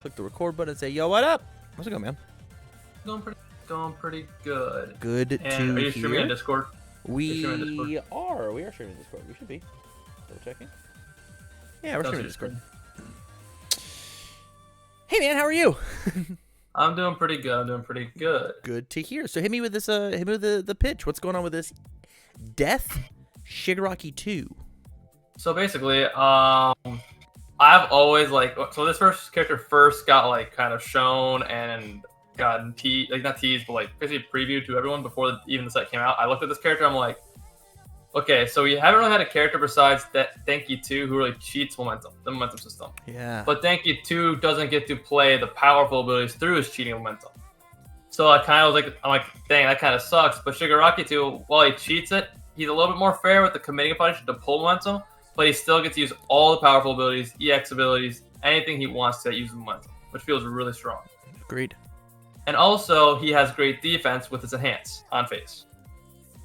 click the record button and say, yo, what up? How's it going, man? Going pretty good. Good and to are you streaming hear. on Discord? We are streaming Discord. We should be. Double checking. Yeah, we're streaming Discord. Hey, man, how are you? I'm doing pretty good. Good to hear. So hit me with this. Hit me with the pitch. What's going on with this Death Shigaraki 2? So basically, I've always so this first character first got kind of shown and gotten not teased, but basically previewed to everyone before even the set came out. I looked at this character, I'm like, okay, so you haven't really had a character besides that Denki 2 who really cheats the momentum system. Yeah. But Denki 2 doesn't get to play the powerful abilities through his cheating momentum. So I kind of was I'm like, dang, that kind of sucks. But Shigaraki 2, while he cheats it, he's a little bit more fair with the committing punishment to pull momentum, but he still gets to use all the powerful abilities, EX abilities, anything he wants to use momentum, which feels really strong. Agreed. And also, he has great defense with his enhance on face.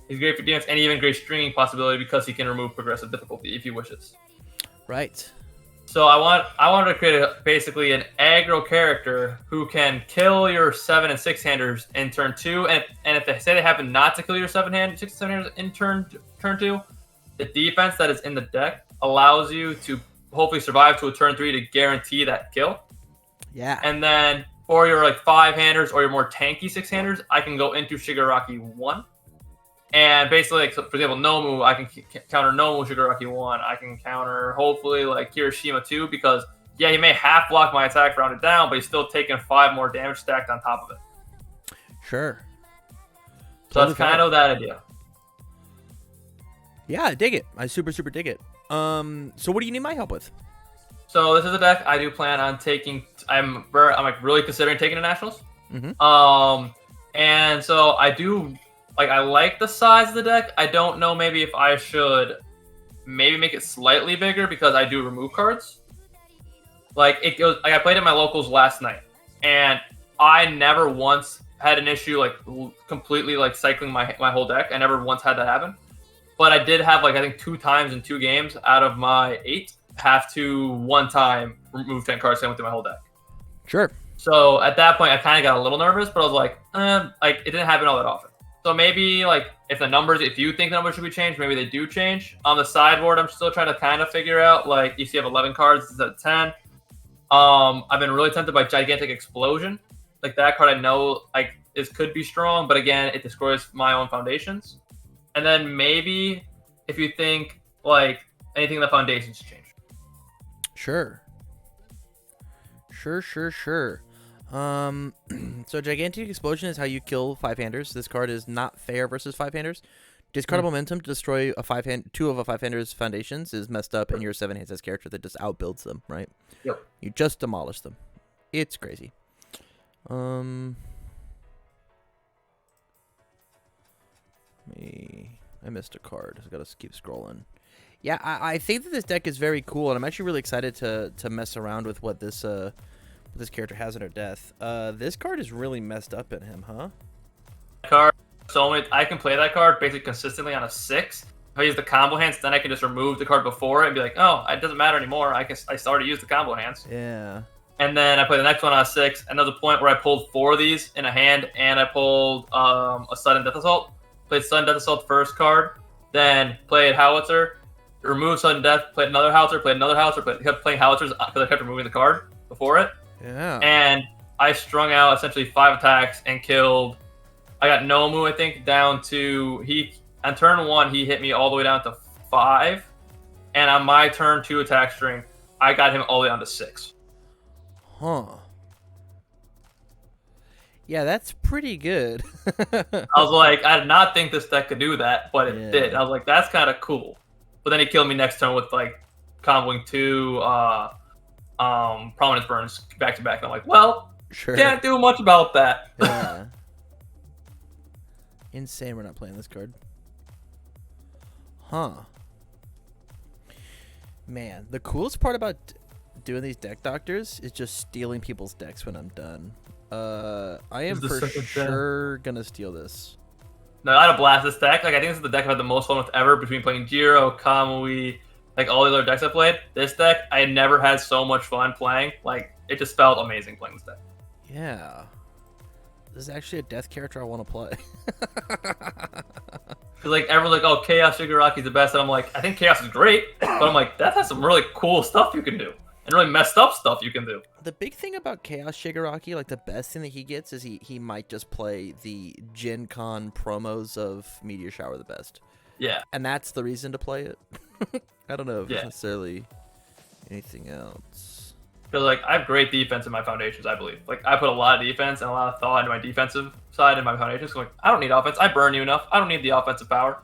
He's great for defense and even great stringing possibility because he can remove progressive difficulty if he wishes. Right. So I wanted to create basically an aggro character who can kill your 7 and 6 handers in turn 2, and if they say they happen not to kill your 6 and 7 handers in turn 2, the defense that is in the deck allows you to hopefully survive to a turn 3 to guarantee that kill. Yeah. And then for your 5 handers or your more tanky 6 handers, I can go into Shigaraki 1. And basically, for example, Nomu, I can counter Nomu Shigaraki 1. I can counter, hopefully, Kirishima 2, because, yeah, he may half block my attack rounded down, but he's still taking 5 more damage stacked on top of it. Sure. So that's kind of that idea. Yeah, I dig it. I super dig it. So what do you need my help with? So this is a deck I do plan on taking. I'm really considering taking to nationals. Mm-hmm. And so I do. I like the size of the deck. I don't know maybe if I should maybe make it slightly bigger because I do remove cards. It goes. I played at my locals last night, and I never once had an issue completely cycling my whole deck. I never once had that happen. But I did have I think 2 times in 2 games out of my 8 have to 1 time remove 10 cards and through my whole deck. Sure. So at that point I kind of got a little nervous, but I was it didn't happen all that often. So maybe if you think the numbers should be changed, maybe they do change. On the sideboard, I'm still trying to kind of figure out, if you have 11 cards instead of 10. I've been really tempted by Gigantic Explosion. That card I know could be strong, but again, it destroys my own foundations. And then maybe if you think anything in the foundations change. Sure. So Gigantic Explosion is how you kill 5-handers. This card is not fair versus 5-handers. Discard momentum to destroy 2 of a 5-hander's foundations is messed up, and your 7-hands character that just outbuilds them, right? Yep. You just demolish them. It's crazy. I missed a card. I gotta keep scrolling. Yeah, I think that this deck is very cool, and I'm actually really excited to mess around with what this character has in her death. This card is really messed up in him, huh? Card. So I can play that card basically consistently on a 6. If I use the combo hands, then I can just remove the card before it and be like, oh, it doesn't matter anymore. I already used the combo hands. Yeah. And then I play the next one on a 6. And there's a point where I pulled 4 of these in a hand, and I pulled a Sudden Death Assault. Played Sudden Death Assault first card, then played Howitzer, removed Sudden Death, played another Howitzer, kept playing Howitzers because I kept removing the card before it. Yeah. And I strung out essentially 5 attacks and killed. I got Nomu, I think, down to on turn 1 he hit me all the way down to 5, and on my turn 2 attack string, I got him all the way down to 6. Huh. Yeah, that's pretty good. I was I did not think this deck could do that, but it did. I was that's kind of cool. But then he killed me next turn with comboing 2 Prominence Burns back to back. And I'm well, sure. Can't do much about that. Yeah. Insane we're not playing this card. Huh. Man, the coolest part about doing these deck doctors is just stealing people's decks when I'm done. I am for sure gonna steal this. No, I had a blast this deck. I think this is the deck I've had the most fun with ever between playing Jiro, Kamui, all the other decks I played. This deck, I never had so much fun playing. it just felt amazing playing this deck. Yeah. This is actually a death character I want to play. Because like everyone's like, oh, Chaos Shigaraki is the best, and I'm like, I think Chaos is great, but I'm like, that has some really cool stuff you can do, and really messed up stuff you can do. The big thing about Chaos Shigaraki, like the best thing that he gets is he might just play the Gen Con promos of Meteor Shower the best. Yeah. And that's the reason to play it. I don't know if Yeah. necessarily anything else. Because like I have great defense in my foundations, I believe. Like I put a lot of defense and a lot of thought into my defensive side in my foundations. So, like I don't need offense. I burn you enough. I don't need the offensive power.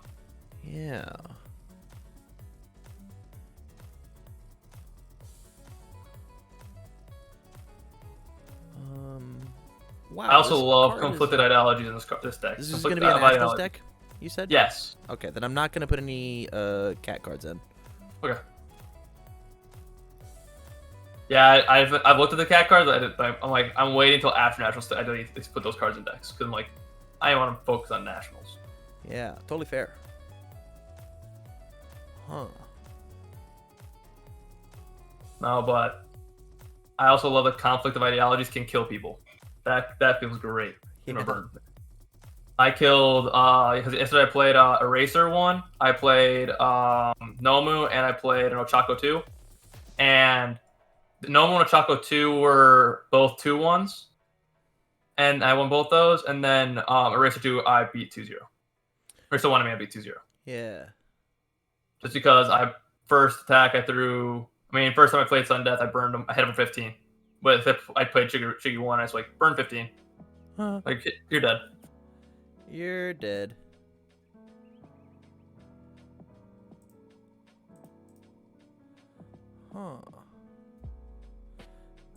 Yeah. Wow. I also this love card conflicted is- ideologies in this deck. This is going to be an Conflicted Nationals ideology. deck, you said? Yes. Okay, then I'm not going to put any cat cards in. Okay. Yeah, I've looked at the cat cards. I'm like I'm waiting until after nationals to at least put those cards in decks because I'm like I want to focus on nationals. Yeah, totally fair. Huh. No, but I also love the conflict of ideologies can kill people. That feels great. Yeah. I killed because yesterday I played Eraser 1, I played Nomu, and I played an Ochako 2. And Nomu and Ochako 2 were both 2-1s. And I won both those. And then Eraser 2 I beat 2-0. Eraser 1 I beat 2-0. Yeah. Just because first attack first time I played Sudden Death, I burned him. I hit him for 15. But if I played Shigi 1, I was like, burn 15. Huh. Like, you're dead. You're dead. Huh.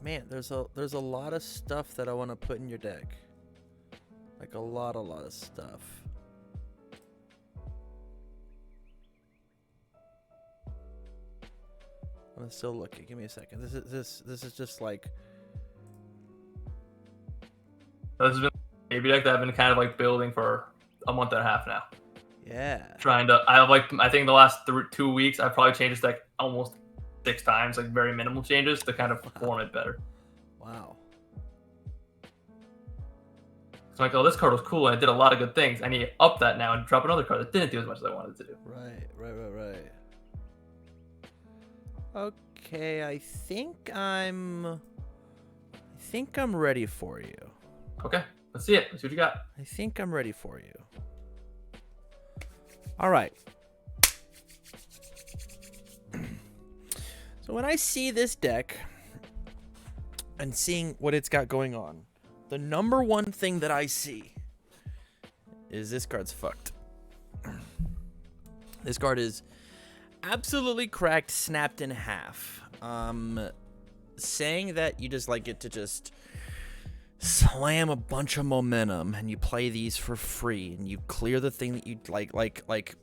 Man, there's a lot of stuff that I want to put in your deck. Like a lot of stuff. I'm still looking. Give me a second. This is just like This has been a baby deck that I've been kind of like building for a month and a half now. yeah. I think the last 2 weeks I've probably changed this deck almost 6 times, like very minimal changes to kind of form it better. Wow. It's like, oh, this card was cool and it did a lot of good things. I need to up that now and drop another card that didn't do as much as I wanted to do. Right. Okay, I think I'm ready for you. Okay, let's see it. Let's see what you got. I think I'm ready for you. All right. So when I see this deck and seeing what it's got going on, the number one thing that I see is this card's fucked. This card is absolutely cracked, snapped in half. Saying that you just like get to just slam a bunch of momentum and you play these for free and you clear the thing that you like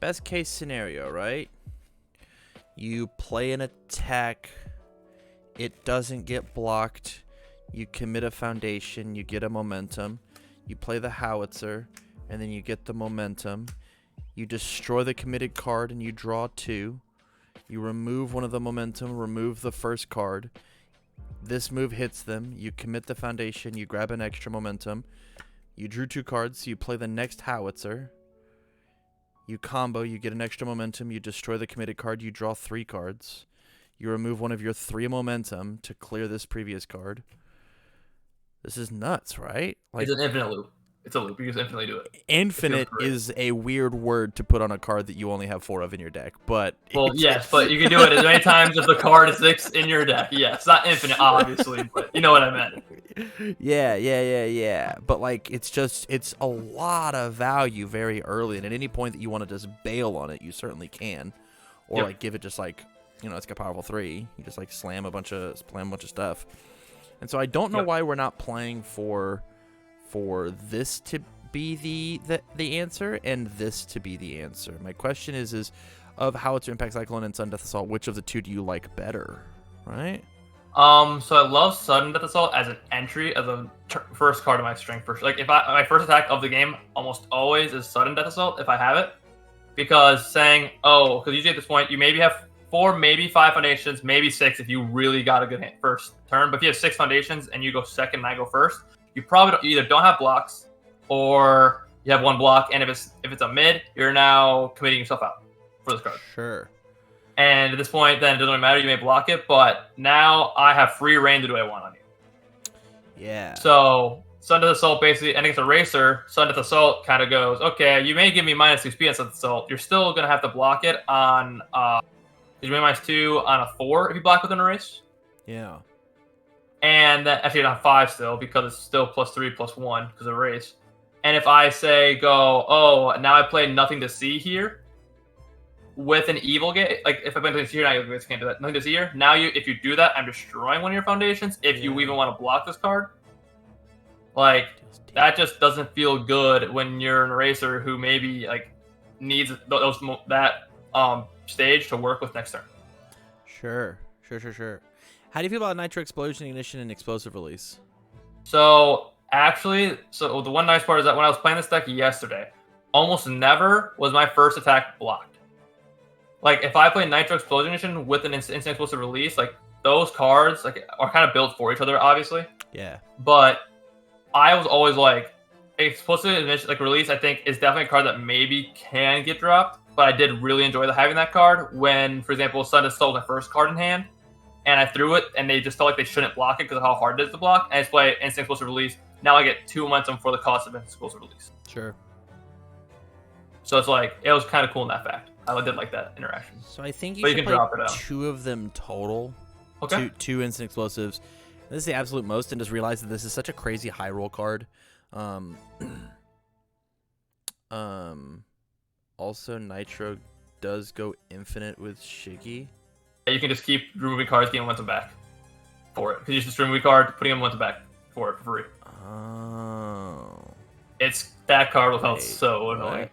best case scenario, right? You play an attack, it doesn't get blocked, you commit a foundation, you get a momentum, you play the howitzer, and then you get the momentum, you destroy the committed card and you draw 2. You remove one of the momentum, remove the first card. This move hits them. You commit the foundation. You grab an extra momentum. You drew 2 cards. So you play the next howitzer. You combo. You get an extra momentum. You destroy the committed card. You draw 3 cards. You remove one of your 3 momentum to clear this previous card. This is nuts, right? It's an infinite loop. It's a loop. You just infinitely do it. Infinite is a weird word to put on a card that you only have 4 of in your deck, but Well, yes, but you can do it as many times as the card is in your deck. Yes, not infinite, obviously, but you know what I meant. Yeah. But like, it's a lot of value very early, and at any point that you want to just bail on it, you certainly can, or like give it just like, it's got powerful 3. You just like slam a bunch of stuff, and so I don't know why we're not playing for this to be the answer and this to be the answer. My question is of Howitzer, Impact Cyclone, and Sudden Death Assault, which of the 2 do you like better, right? So I love Sudden Death Assault as an entry, as a first card of my strength. Like, if my first attack of the game almost always is Sudden Death Assault if I have it, because usually at this point you maybe have 4, maybe 5 foundations, maybe 6 if you really got a good hand first turn. But if you have 6 foundations and you go second and I go first, you probably either don't have blocks or you have 1 block. And if it's a mid, you're now committing yourself out for this card. Sure. And at this point, then it doesn't really matter. You may block it, but now I have free reign to do what I want on you. Yeah. So Sun Death Assault basically, and it's a racer. Sun Death Assault kind of goes, okay, you may give me -2 speed on Sun Death Assault. You're still going to have to block it on, you may -2 on a 4 if you block within a race. Yeah. And then, actually not 5 still, because it's still +3, +1 because of race. And if I say go, oh, now I play nothing to see here with an evil gate, like if I play nothing to see here, now you can't do that. Nothing to see here. Now if you do that, I'm destroying one of your foundations. If you even want to block this card, like that just doesn't feel good when you're an eraser who maybe like needs that stage to work with next turn. Sure. How do you feel about Nitro Explosion, Ignition, and Explosive Release? So actually, the one nice part is that when I was playing this deck yesterday, almost never was my first attack blocked. Like if I play Nitro Explosion Ignition with an instant explosive release, like those cards like are kind of built for each other, obviously. Yeah. But I was always like, explosive ignition, like release, I think is definitely a card that maybe can get dropped. But I did really enjoy having that card when, for example, Sun stole my first card in hand, and I threw it, and they just felt like they shouldn't block it because of how hard it is to block. And I just play instant explosive release. Now I get 2 momentum for the cost of instant explosive release. Sure. So it's like it was kind of cool in that fact. I did like that interaction. So I think you should can play drop it out. 2 of them total. Okay. Two instant explosives. This is the absolute most, and just realize that this is such a crazy high roll card. Also, Nitro does go infinite with Shigi. Yeah, you can just keep removing cards, getting momentum back for it. Because you just remove a card, putting momentum back for it for free. Oh. That card will feel so annoying.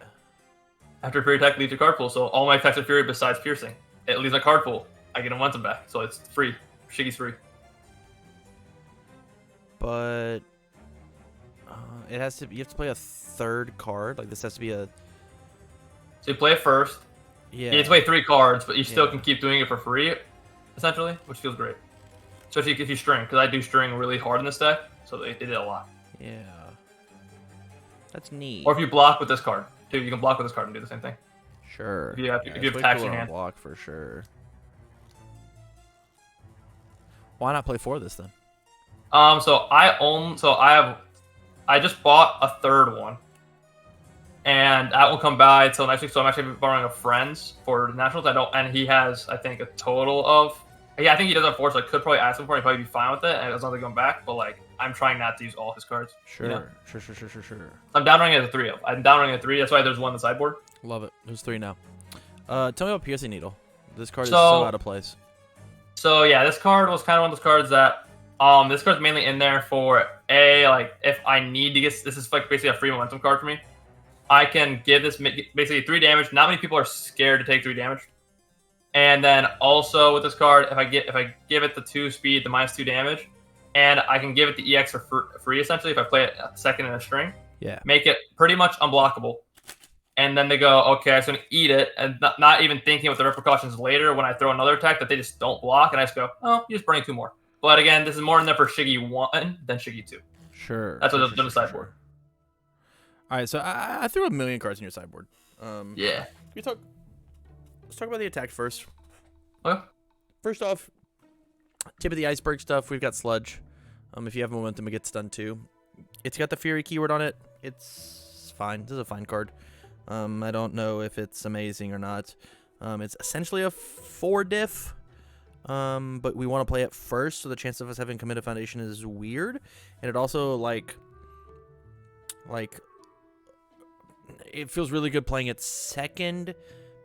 After Fury attack leaves your card pool, so all my attacks are Fury besides piercing. It leaves my card pool. I get a momentum back, so it's free. Shigi's free. But you have to play a 3rd card. Like this has to be a. So you play it first. Yeah. You have to play 3 cards, but you still can keep doing it for free, essentially, which feels great. Especially if you string, because I do string really hard in this deck, so they did a lot. Yeah. That's neat. Or if you block with this card, too, you can block with this card and do the same thing. Sure. If you have attacks in your hand. Block for sure. Why not play 4 of this then? So I just bought a 3rd one, and that will come by until next week. So I'm actually borrowing a friend's for the Nationals. And he has, I think, a total of. Yeah, I think he does have 4, so I could probably ask him for it. He'd probably be fine with it, and as long as I going back. But like, I'm trying not to use all his cards. Sure, you know? Sure. I'm down ranking at a 3 of. I'm down ranking at 3. That's why there's 1 on the sideboard. Love it. There's 3 now. Tell me about Piercing Needle. This card is so out of place. So yeah, this card was kind of one of those cards that this card's mainly in there for like if I need to get this is like basically a free momentum card for me. I can give this basically 3 damage. Not many people are scared to take 3 damage. And then also with this card, if I give it the 2 speed, the -2 damage, and I can give it the EX for free essentially if I play it a second in a string. Yeah. Make it pretty much unblockable. And then they go, okay, I'm just going to eat it, and not even thinking of the repercussions later when I throw another attack that they just don't block, and I just go, oh, you're just burning 2 more. But again, this is more in there for Shigi 1 than Shigi 2. Sure. That's what I've done the sideboard. Sure. All right, so I threw a million cards in your sideboard. Yeah. Let's talk about the attack first. Okay. First off, tip of the iceberg stuff, we've got Sludge. If you have momentum, it gets stunned too. It's got the Fury keyword on it. It's fine. This is a fine card. I don't know if it's amazing or not. It's essentially a 4 diff, but we want to play it first, so the chance of us having committed foundation is weird. And it also, like, it feels really good playing it second,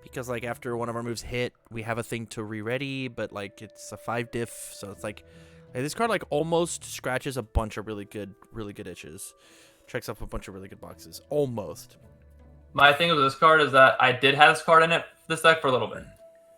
because, like, after one of our moves hit, we have a thing to re-ready, but, like, it's a 5 diff, so it's like this card, like, almost scratches a bunch of really good itches. Checks off a bunch of really good boxes. Almost. My thing with this card is that I did have this card in this deck for a little bit,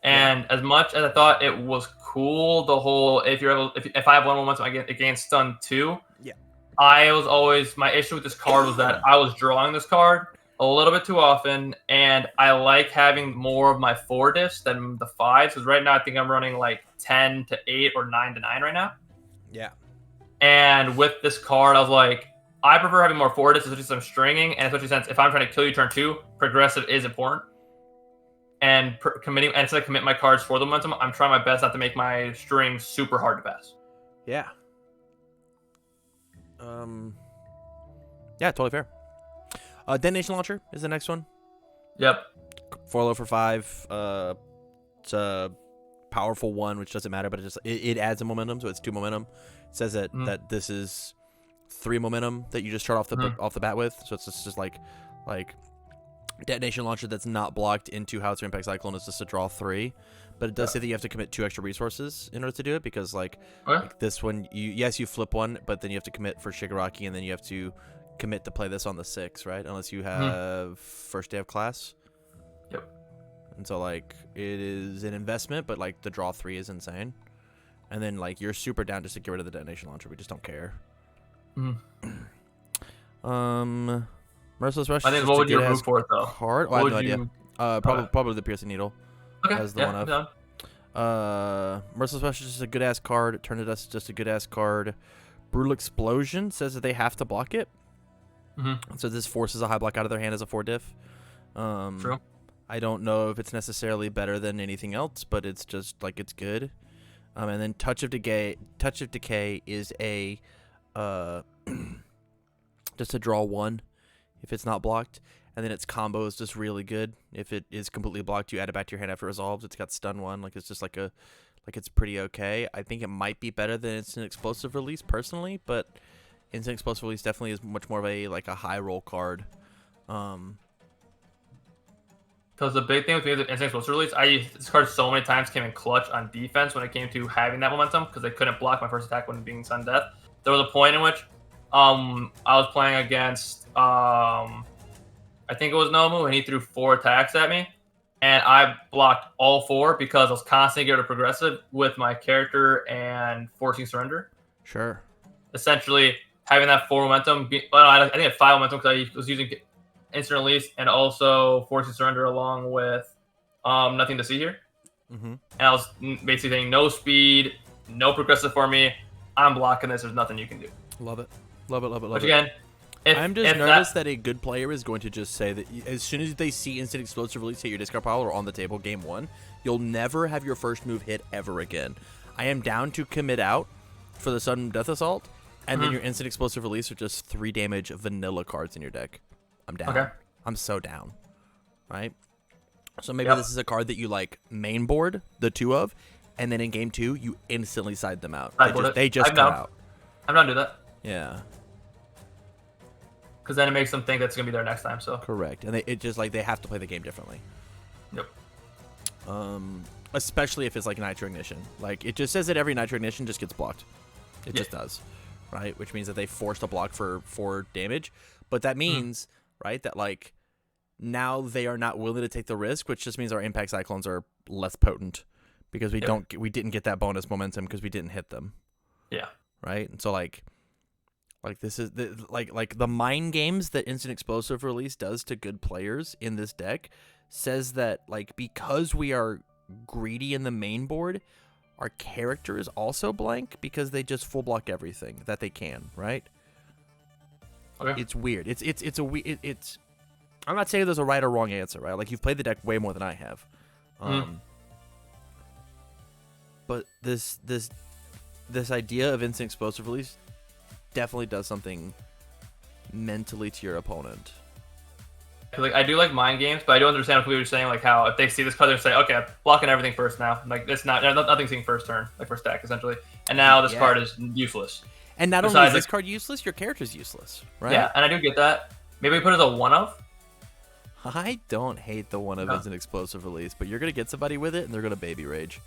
and as much as I thought it was cool, the whole if I have 1 momentum against stun 2, yeah, my issue with this card was that I was drawing this card, a little bit too often, and I like having more of my 4 diffs than the 5s, because right now I think I'm running like 10 to 8 or 9 to 9 right now. Yeah. And with this card, I was like, I prefer having more 4 diffs, especially since I'm stringing, and especially since if I'm trying to kill you turn 2, progressive is important. And committing, and instead of commit my cards for the momentum, I'm trying my best not to make my string super hard to pass. Yeah. Yeah, totally fair. Detonation Launcher is the next one. Yep. 4 low for 5. It's a powerful 1, which doesn't matter, but it adds a momentum, so it's 2 momentum. It says that that this is 3 momentum that you just start off the bat with, so it's just like Detonation Launcher that's not blocked into Howitzer Impact Cyclone is just a draw 3, but it does say that you have to commit 2 extra resources in order to do it, because like this one, you flip 1, but then you have to commit for Shigaraki, and then you have to commit to play this on the 6, right? Unless you have first day of class. Yep. And so like it is an investment, but like the draw 3 is insane. And then like you're super down just to get rid of the Detonation Launcher. We just don't care. Merciless Rush. I think what would you remove for it though? Card? Oh, I have no idea. Probably the Piercing Needle. Okay. As the one of. Merciless Rush is just a good ass card. Eternatus is just a good ass card. Brutal Explosion says that they have to block it. So this forces a high block out of their hand as a 4 diff. True. I don't know if it's necessarily better than anything else, but it's just like it's good. And then Touch of Decay. Touch of Decay is a just a draw 1 if it's not blocked, and then its combo is just really good. If it is completely blocked, you add it back to your hand after it resolves. It's got stun 1. Like it's just like it's pretty okay. I think it might be better than Instant Explosive Release personally, but Instant Explosive Release definitely is much more of a high roll card. Because the big thing with me with Instant Explosive Release, I used this card so many times came in clutch on defense when it came to having that momentum, because they couldn't block my first attack when being sudden death. There was a point in which I was playing against I think it was Nomu, and he threw 4 attacks at me, and I blocked all 4 because I was constantly getting a progressive with my character and forcing surrender. Sure. Essentially, having that 4 momentum, I think I had 5 momentum because I was using instant release and also forcing surrender along with nothing to see here. And I was basically saying no speed, no progressive for me. I'm blocking this. There's nothing you can do. Love it. Love it, love it, love Which it. Again, I'm just nervous that a good player is going to just say that as soon as they see Instant Explosive Release hit your discard pile or on the table game 1, you'll never have your first move hit ever again. I am down to commit out for the Sudden Death Assault, and then your Instant Explosive Release are just 3 damage vanilla cards in your deck. I'm down. Okay. I'm so down. Right? So maybe this is a card that you like main board, the 2 of, and then in game 2, you instantly side them out. They just come out. I'm not doing that. Yeah. Because then it makes them think that's going to be there next time. So correct. And it just like they have to play the game differently. Yep. Especially if it's like Nitro Ignition. Like it just says that every Nitro Ignition just gets blocked. It just does. Right? Which means that they forced a block for 4 damage. But that means, right, that like now they are not willing to take the risk, which just means our Impact Cyclones are less potent because we didn't get that bonus momentum because we didn't hit them. Yeah. Right? And so like this is like the mind games that Instant Explosive Release does to good players in this deck says that like because we are greedy in the main board, our character is also blank because they just full block everything that they can, right? Okay. It's weird. It's I'm not saying there's a right or wrong answer, right? Like you've played the deck way more than I have. But this idea of Instant Explosive Release definitely does something mentally to your opponent. Like I do like mind games, but I do understand what you're saying. Like how if they see this card, they say, "Okay, I'm blocking everything first now." Like it's nothing's seeing first turn, like first attack essentially. And now this card is useless. And not only is this card useless, your character's useless, right? Yeah, and I do get that. Maybe we put it as a 1 of. I don't hate the 1 of Instant Explosive Release, but you're gonna get somebody with it, and they're gonna baby rage.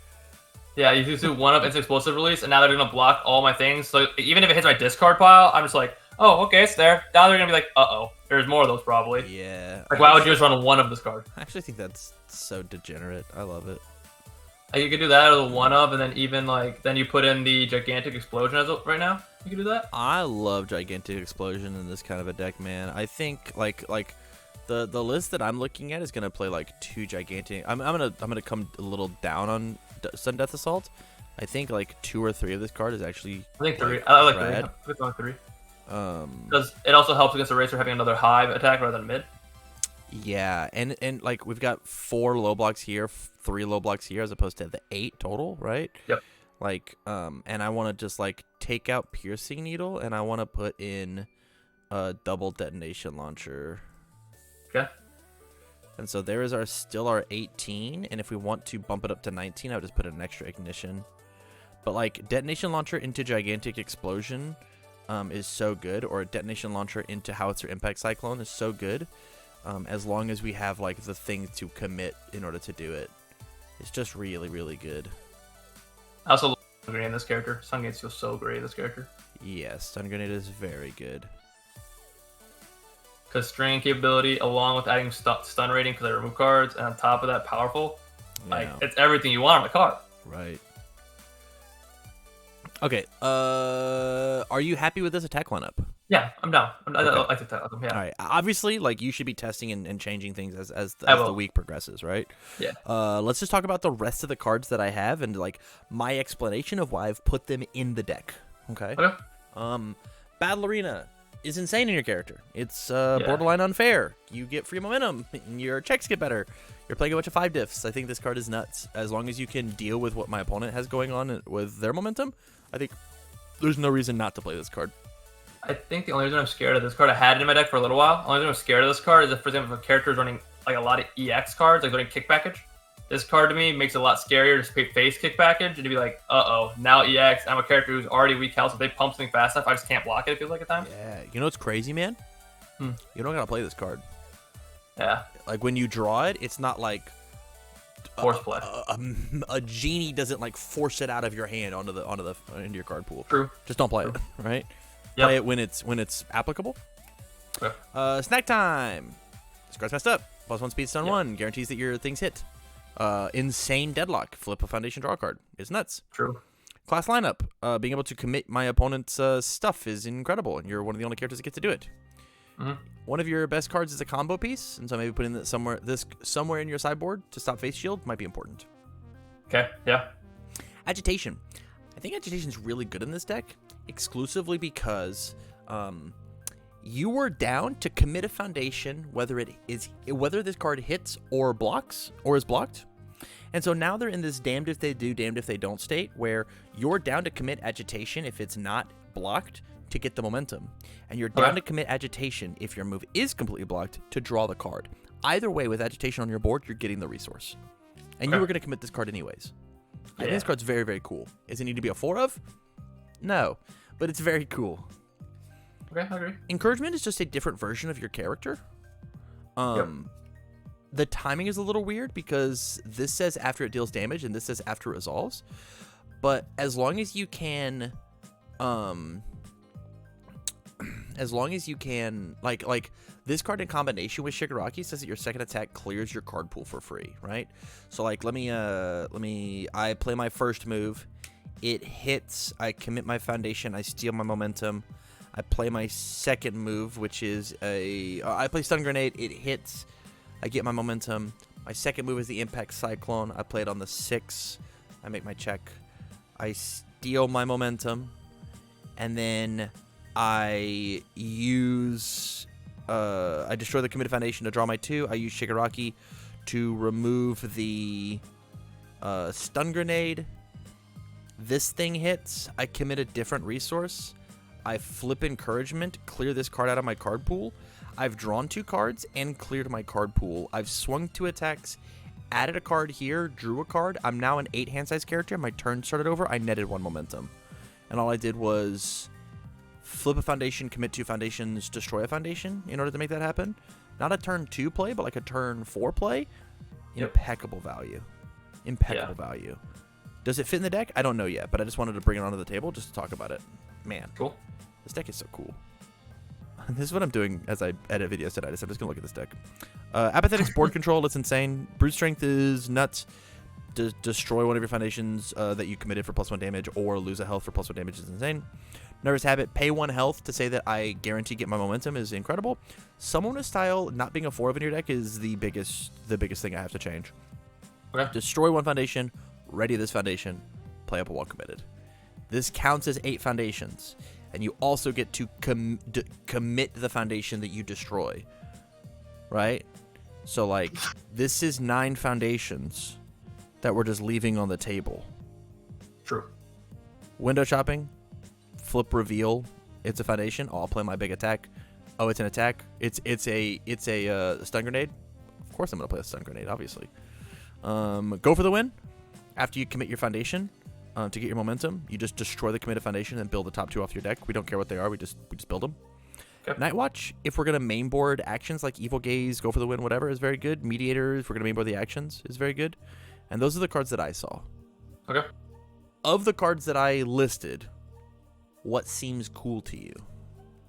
Yeah, you just do 1 of Instant Explosive Release, and now they're gonna block all my things. So even if it hits my discard pile, I'm just like, oh, okay, it's there. Now they're gonna be like, uh-oh, there's more of those probably. Yeah. Like, why would you just run 1 of this card? I actually think that's so degenerate. I love it. Like, you could do that as a 1 of, and then even like then you put in the Gigantic Explosion as right now. You could do that. I love Gigantic Explosion in this kind of a deck, man. I think like The list that I'm looking at is gonna play like 2 gigantic. I'm gonna come a little down on Sudden Death Assault. I think like 2 or 3 of this card is actually. I think 3. Like, I like 3. rad. I think only 3. Um, Because it also helps against a racer having another high attack rather than mid. Yeah, and like we've got 4 low blocks here, 3 low blocks here, as opposed to the 8 total, right? Yep. Like, and I want to just like take out Piercing Needle, and I want to put in a double detonation launcher. Okay. And so there is still our 18, and if we want to bump it up to 19, I would just put an extra ignition. But like detonation launcher into gigantic explosion is so good, or a detonation launcher into howitzer impact cyclone is so good. As long as we have like the thing to commit in order to do it, it's just really, really good. I also love Stun Grenade in this character. Stun Grenade feels so great in this character. Yes, Stun Grenade is very good. Because strain capability, along with adding stun rating because I remove cards, and on top of that, powerful. Like, Yeah. it's everything you want on the card. Right. Okay. Are you happy with this attack lineup? Yeah, I'm down. I Okay. think that. Yeah. All right. Obviously, like you should be testing and changing things as the week progresses, right? Yeah. Let's just talk about the rest of the cards that I have and like my explanation of why I've put them in the deck. Okay. Battle Arena is insane in your character. It's borderline unfair. You get free momentum, and your checks get better. You're playing a bunch of 5 diffs. I think this card is nuts. As long as you can deal with what my opponent has going on with their momentum, I think there's no reason not to play this card. I think the only reason I'm scared of this card, I had it in my deck for a little while. The only reason I'm scared of this card is if, for example, if a character is running like a lot of EX cards, like running kick package. This card to me makes it a lot scarier to face kick package and to be like, now EX. I'm a character who's already weak health. So if they pump something fast enough, I just can't block it. It feels like at times. Yeah, you know what's crazy, man? You don't gotta play this card. Yeah. Like when you draw it, it's not like Force play. A genie doesn't like force it out of your hand into your card pool. True. Just don't play it, right? Yep. Play it when it's applicable. Okay. Snack time. This card's messed up. +1 speed stun 1 guarantees that your things hit. Insane deadlock. Flip a foundation draw card. It's nuts. True. Class lineup. Being able to commit my opponent's stuff is incredible, and you're one of the only characters that get to do it. One of your best cards is a combo piece, and so maybe putting this somewhere in your sideboard to stop face shield might be important. Okay. Yeah. Agitation. I think Agitation is really good in this deck, exclusively because you were down to commit a foundation, whether this card hits or blocks or is blocked. And so now they're in this damned if they do, damned if they don't state, where you're down to commit Agitation if it's not blocked to get the momentum, and you're down to commit Agitation if your move is completely blocked to draw the card. Either way, with Agitation on your board, you're getting the resource, and you were going to commit this card anyways. I think this card's very, very cool. Does it need to be a 4 of? No, but it's very cool. Okay, I agree. Encouragement is just a different version of your character. The timing is a little weird because this says after it deals damage and this says after it resolves. But as long as you can, like this card in combination with Shigaraki says that your second attack clears your card pool for free, right? So like, I play my first move, it hits, I commit my foundation, I steal my momentum. I play my second move, which is I play Stun Grenade, it hits, I get my momentum. My second move is the Impact Cyclone. I play it on the 6. I make my check. I steal my momentum. And then I I destroy the committed foundation to draw my 2. I use Shigaraki to remove the Stun Grenade. This thing hits. I commit a different resource. I flip Encouragement, clear this card out of my card pool. I've drawn 2 cards and cleared my card pool. I've swung 2 attacks, added a card here, drew a card. I'm now an 8 hand size character. My turn started over. I netted 1 momentum. And all I did was flip a foundation, commit 2 foundations, destroy a foundation in order to make that happen. Not a turn 2 play, but like a turn 4 play. Impeccable value. Impeccable value. Does it fit in the deck? I don't know yet, but I just wanted to bring it onto the table just to talk about it. Man. Cool. This deck is so cool. This is what I'm doing as I edit videos today. I'm just going to look at this deck. Apathetics board control, it's insane. Brute strength is nuts. destroy one of your foundations that you committed for +1 damage, or lose a health for +1 damage is insane. Nervous Habit, pay 1 health to say that I guarantee get my momentum is incredible. Summoner style not being a 4 of in your deck is the biggest thing I have to change. Okay. Destroy 1 foundation, ready this foundation, play up a wall committed. This counts as 8 foundations, and you also get to commit the foundation that you destroy, right? So like this is 9 foundations that we're just leaving on the table. True. Window shopping. Flip reveal, it's a foundation. Oh, I'll play my big attack. Oh, it's an attack. It's a stun grenade. Of course I'm gonna play a stun grenade, obviously. Go for the win. After you commit your foundation, to get your momentum, you just destroy the committed foundation and build the top 2 off your deck. We don't care what they are. We just build them. Okay. Night Watch, if we're gonna main board actions like Evil Gaze, Go for the Win, whatever, is very good. Mediator, if we're gonna main board the actions, is very good. And those are the cards that I saw. Okay. Of the cards that I listed, what seems cool to you?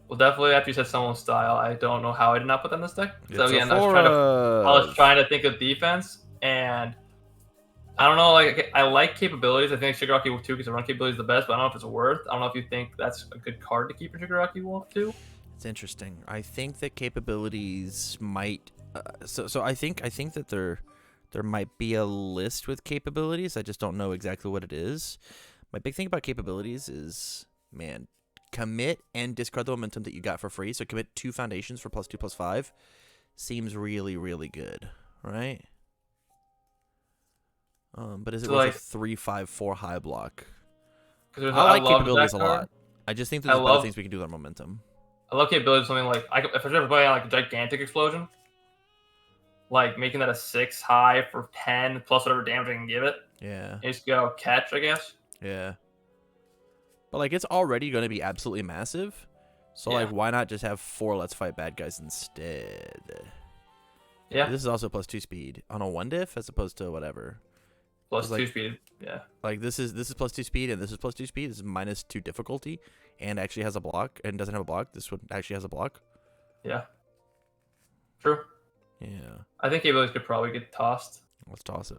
Well, definitely after you said someone's style, I don't know how I did not put them in this deck. So again, I was trying to think of defense, and I don't know. Like I like capabilities. I think Shigaraki will too because the run capability is the best, but I don't know if it's worth. I don't know if you think that's a good card to keep in Shigaraki Wolf too. It's interesting. I think that capabilities might. So I think that there might be a list with capabilities. I just don't know exactly what it is. My big thing about capabilities is, man, commit and discard the momentum that you got for free. So commit 2 foundations for +2/+5 seems really, really good, right? But is it worth like, a 3/5/4 high block? I like capabilities a lot. I just think there's other things we can do with our momentum. I love capabilities. Something like if I ever play like a gigantic explosion, like making that a 6 high for 10 plus whatever damage I can give it. Yeah. You just go catch, I guess. Yeah. But like it's already going to be absolutely massive, so like why not just have 4 Let's Fight Bad Guys instead? Yeah. This is also +2 speed on a 1 diff as opposed to whatever. +2 speed. Yeah. Like this is +2 speed and this is +2 speed. This is -2 difficulty and actually has a block and doesn't have a block. This one actually has a block. Yeah. True. Yeah. I think capabilities could probably get tossed. Let's toss it.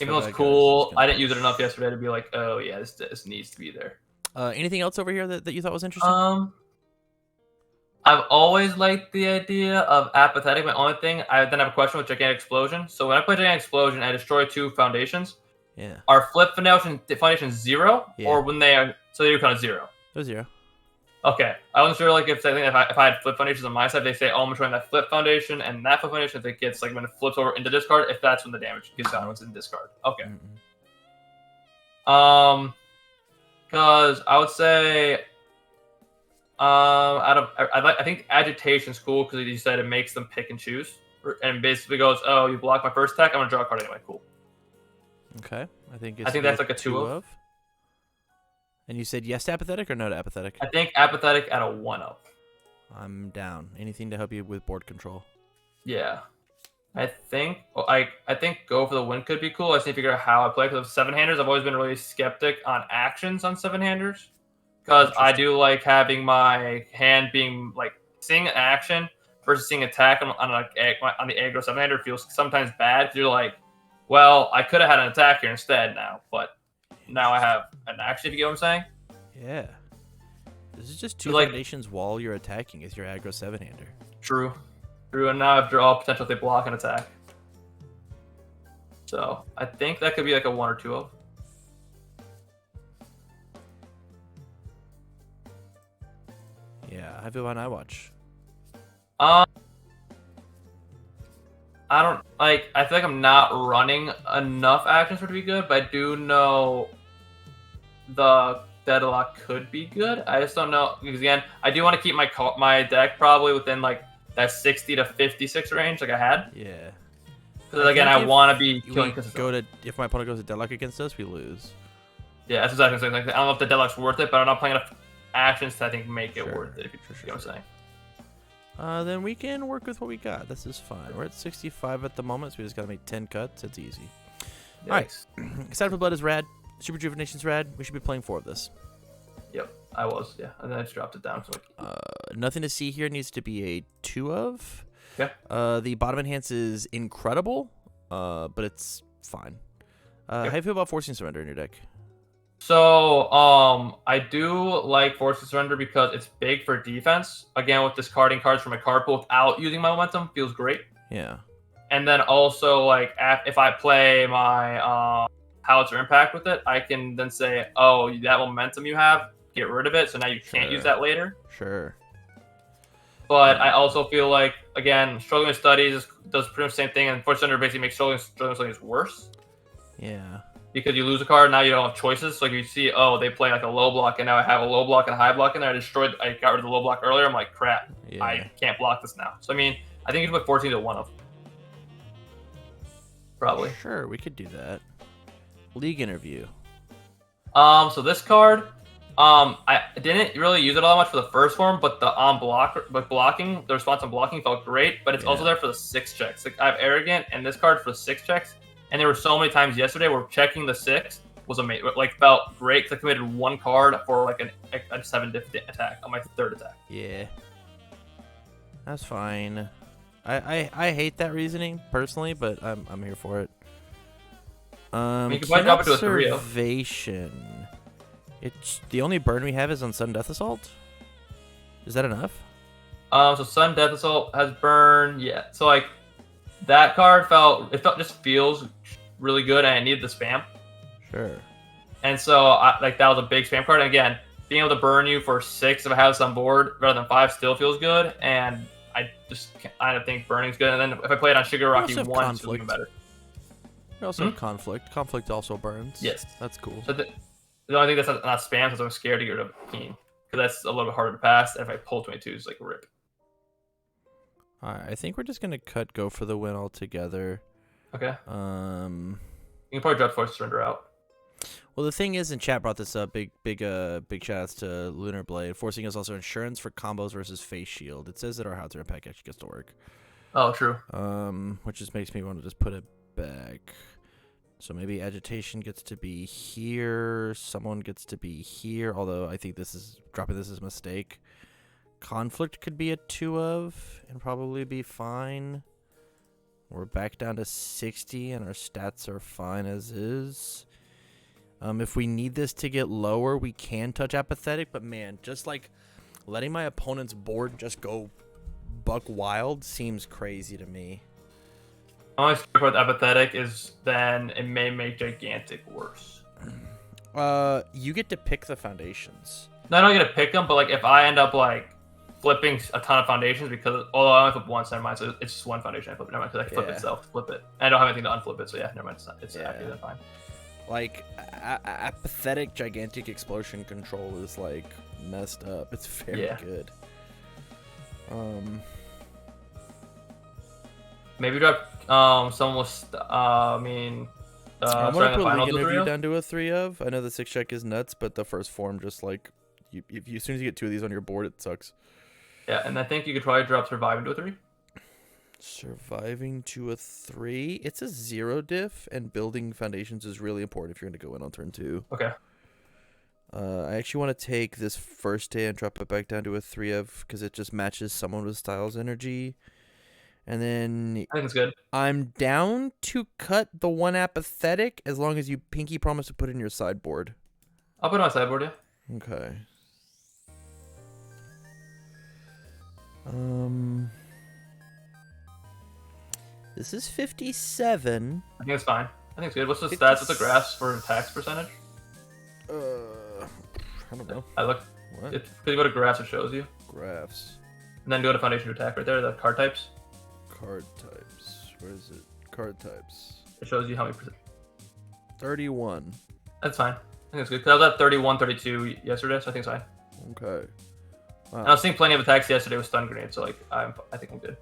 Even though it's cool, I didn't use it enough yesterday to be like, oh yeah, this needs to be there. Anything else over here that you thought was interesting? I've always liked the idea of apathetic. My only thing, I then have a question with Gigantic Explosion. So when I play Gigantic Explosion, I destroy 2 foundations. Yeah. Are flip foundations 0, or when they are so they do count as 0? They're 0. Okay, I wasn't sure like if I had flip foundations on my side, they say, oh, I'm destroying that flip foundation and that flip foundation. If it gets like when it flips over into discard, if that's when the damage gets done, when it's in discard. Okay. Because I would say, I think agitation's cool because you said it makes them pick and choose, and basically goes, oh, you block my first attack, I'm gonna draw a card anyway. Cool. Okay, I think that's like a 2 of. And you said yes to apathetic or no to apathetic? I think apathetic at a 1 of. I'm down. Anything to help you with board control. Yeah. I think Go for the Win could be cool. I just need to figure out how I play because of 7-handers. I've always been really skeptic on actions on 7-handers. Because I do like having my hand being like seeing an action versus seeing attack on the aggro 7-hander feels sometimes bad because you're like, well, I could have had an attack here instead now, but now I have an action, if you get what I'm saying? Yeah. This is just 2 foundations while you're attacking is your aggro 7-hander. True. And now I have draw potential if they block an attack. So I think that could be like a 1 or 2 of. Yeah, I feel about Night Watch. I don't like. I feel like I'm not running enough actions for it to be good, but I do know the Deadlock could be good. I just don't know because again, I do want to keep my deck probably within like that 60 to 56 range, like I had. Yeah. Because again, I want to be killing. If my opponent goes to Deadlock against us, we lose. Yeah, that's exactly what I'm saying. Like, I don't know if the Deadlock's worth it, but I'm not playing enough actions to I think make it worth it. If you know what I'm saying. Then we can work with what we got. This is fine. We're at 65 at the moment, so we just gotta make 10 cuts. It's easy. Yes. All right. Excited for Blood is rad. Super Rejuvenation's rad. We should be playing 4 of this. Yep, I was. Yeah, and then I just dropped it down. So nothing to see here. Needs to be a 2 of. Yeah. The bottom enhance is incredible. but it's fine. How do you feel about forcing surrender in your deck? So, I do like Force of Surrender because it's big for defense. Again, with discarding cards from my card pool without using my momentum feels great. Yeah. And then also, like, if I play my Howitzer Impact with it, I can then say, oh, that momentum you have, get rid of it, so now you can't use that later. Sure. But I also feel like, again, Struggling with Studies does pretty much the same thing, and Force of Surrender basically makes Struggling with Studies worse. Yeah. Because you lose a card, now you don't have choices. So like you see, oh, they play like a low block, and now I have a low block and a high block in there. I got rid of the low block earlier. I'm like, crap, I can't block this now. So I mean, I think you can put 14 to 1 of. Probably. Sure, we could do that. League interview. So this card, I didn't really use it all that much for the first form, but the blocking, the response on blocking felt great. But it's also there for the 6 checks. Like I have Arrogant and this card for the 6 checks. And there were so many times yesterday where checking the 6 was amazing. Like felt great because I committed 1 card for like a 7 attack on my 3rd attack. Yeah, that's fine. I hate that reasoning personally, but I'm here for it. You can probably drop it to a 3. Observation. It's the only burn we have is on Sudden Death Assault. Is that enough? So Sudden Death Assault has burn. Yeah. So like. That card just feels really good, and it needed the spam. Sure. And so, that was a big spam card. And again, being able to burn you for 6 if I have this on board rather than 5 still feels good. And I just kind of think burning's good. And then if I play it on Shigaraki 1, it's even better. You also have conflict. Conflict also burns. Yes. That's cool. So the only thing that's not spam is I'm scared to get rid of Keen. Because that's a little bit harder to pass. And if I pull 22, it's like a rip. Alright, I think we're just gonna go for the win altogether. Okay. You can probably drop Force Surrender out. Well, the thing is, and chat brought this up. Big shout outs to Lunar Blade. Forcing is also insurance for combos versus face shield. It says that our Howitzer Impact actually gets to work. Oh, true. Which just makes me want to just put it back. So maybe Agitation gets to be here. Someone gets to be here. Although I think dropping this is a mistake. Conflict could be a 2 of and probably be fine. We're back down to 60 and our stats are fine as is. If we need this to get lower, we can touch Apathetic, but man, just like letting my opponent's board just go buck wild seems crazy to me. My only story with Apathetic is then it may make Gigantic worse. You get to pick the foundations. No, I don't get to pick them, but like if I end up like flipping a ton of foundations because I only flip once, never mind. So it's just 1 foundation I flip. Never mind, because I can flip itself, flip it. And I don't have anything to unflip it, so yeah, never mind. It's actually then fine. Like Apathetic Gigantic Explosion control is like messed up. It's very good. Maybe drop someone with I want to put a League interview down to a 3 of. I know the 6 check is nuts, but the first form just like as soon as you get 2 of these on your board, it sucks. Yeah, and I think you could probably drop Surviving to a 3. Surviving to a 3. It's a 0 diff, and building foundations is really important if you're going to go in on turn 2. Okay. I actually want to take this first day and drop it back down to a 3 of because it just matches someone with Styles energy. And then I think it's good. I'm down to cut the 1 Apathetic as long as you pinky promise to put it in your sideboard. I'll put it on my sideboard, yeah. Okay. This is 57. I think it's fine. I think it's good. What's the stats? What's the graphs for tax percentage? I don't know. I look. What? Because you go to graphs, it shows you. Graphs. And then go to foundation to attack right there. The card types. Card types. Where is it? Card types. It shows you how many percent. 31. That's fine. I think it's good. Because I was at 31, 32 yesterday, so I think it's fine. Okay. Wow. And I was seeing plenty of attacks yesterday with stun grenades, so like I think I'm good.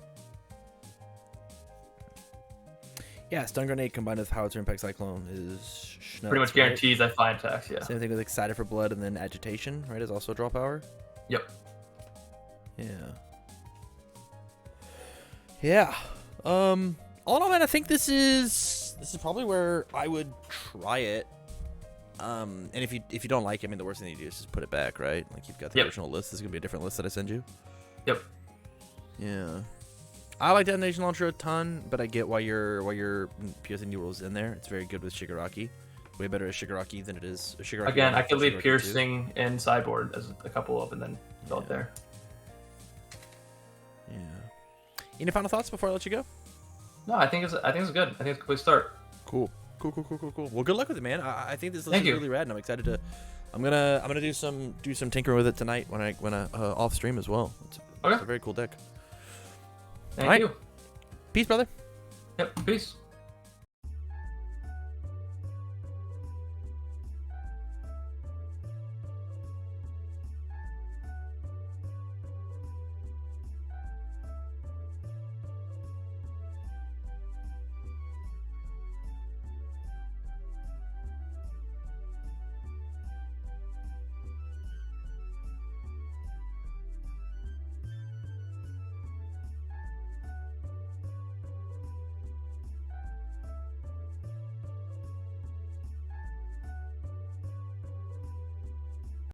Yeah, stun grenade combined with Howitzer Impact Cyclone is schnuts, pretty much guarantees I find attacks. Yeah. Same thing with Excited for Blood and then Agitation, right? Is also draw power. Yep. Yeah. Yeah. All in all, man, I think this is probably where I would try it. And if you don't like it, I mean, the worst thing you do is just put it back, right? Like you've got the original list. This is gonna be a different list that I send you. Yep. Yeah. I like Detonation Launcher a ton, but I get why your piercing needle is in there. It's very good with Shigaraki. Way better as Shigaraki than it is a Shigaraki. Again, I could leave Shigaraki piercing and sideboard as a couple of, and then go up there. Yeah. Any final thoughts before I let you go? No, I think it's good. I think it's a complete start. Cool. Well, good luck with it, man. I think this looks really rad, and I'm excited to. I'm gonna do some tinkering with it tonight when I off stream as well. It's a very cool deck. Thank you. Peace, brother. Yep. Peace.